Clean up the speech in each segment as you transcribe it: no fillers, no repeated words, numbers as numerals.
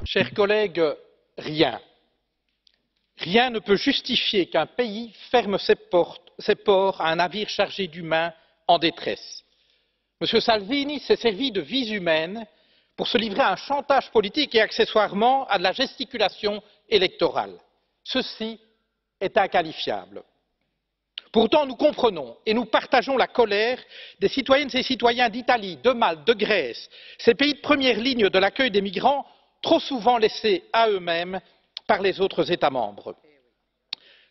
Chers collègues, rien ne peut justifier qu'un pays ferme ses ports à un navire chargé d'humains en détresse. M. Salvini s'est servi de vies humaines pour se livrer à un chantage politique et accessoirement à de la gesticulation électorale. Ceci est inqualifiable. Pourtant, nous comprenons et nous partageons la colère des citoyennes et citoyens d'Italie, de Malte, de Grèce, ces pays de première ligne de l'accueil des migrants, trop souvent laissés à eux-mêmes par les autres États membres.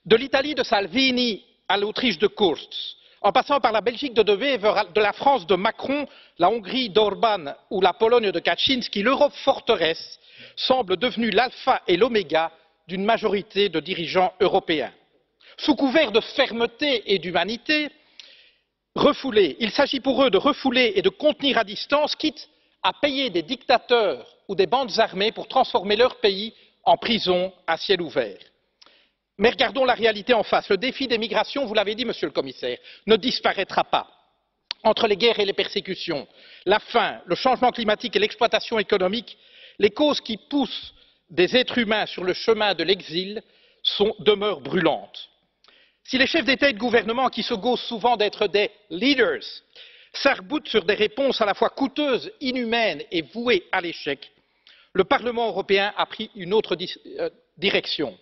De l'Italie de Salvini à l'Autriche de Kurz, en passant par la Belgique de Wever, de la France de Macron, la Hongrie d'Orban ou la Pologne de Kaczynski, l'Europe forteresse semble devenue l'alpha et l'oméga d'une majorité de dirigeants européens. Sous couvert de fermeté et d'humanité, il s'agit pour eux de refouler et de contenir à distance, quitte à payer des dictateurs ou des bandes armées pour transformer leur pays en prison à ciel ouvert. Mais regardons la réalité en face. Le défi des migrations, vous l'avez dit, monsieur le commissaire, ne disparaîtra pas. Entre les guerres et les persécutions, la faim, le changement climatique et l'exploitation économique, les causes qui poussent des êtres humains sur le chemin de l'exil demeurent brûlantes. Si les chefs d'État et de gouvernement, qui se gaussent souvent d'être des leaders, s'arc-boutent sur des réponses à la fois coûteuses, inhumaines et vouées à l'échec, le Parlement européen a pris une autre direction.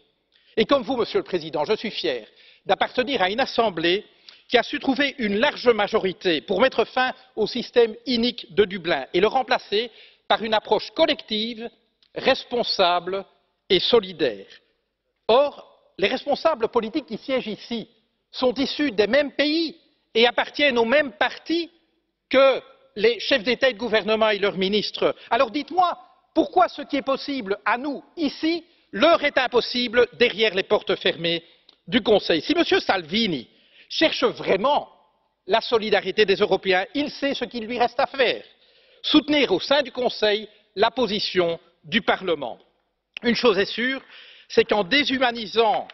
Et comme vous, Monsieur le Président, je suis fier d'appartenir à une Assemblée qui a su trouver une large majorité pour mettre fin au système inique de Dublin et le remplacer par une approche collective, responsable et solidaire. Or, les responsables politiques qui siègent ici sont issus des mêmes pays et appartiennent aux mêmes partis que les chefs d'État et de gouvernement et leurs ministres. Alors dites-moi, pourquoi ce qui est possible à nous, ici, leur est impossible derrière les portes fermées du Conseil? Si M. Salvini cherche vraiment la solidarité des Européens, il sait ce qu'il lui reste à faire. Soutenir au sein du Conseil la position du Parlement. Une chose est sûre, c'est qu'en déshumanisant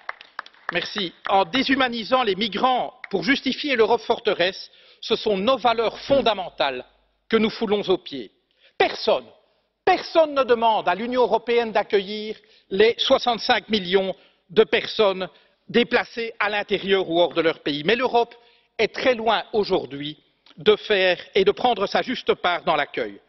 les migrants pour justifier l'Europe forteresse, ce sont nos valeurs fondamentales que nous foulons aux pieds. Personne ne demande à l'Union européenne d'accueillir les 65 millions de personnes déplacées à l'intérieur ou hors de leur pays. Mais l'Europe est très loin aujourd'hui de faire et de prendre sa juste part dans l'accueil.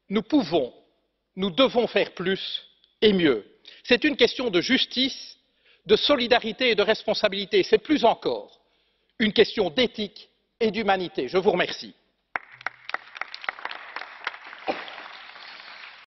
Nous devons faire plus et mieux. C'est une question de justice, de solidarité et de responsabilité. C'est plus encore une question d'éthique et d'humanité. Je vous remercie.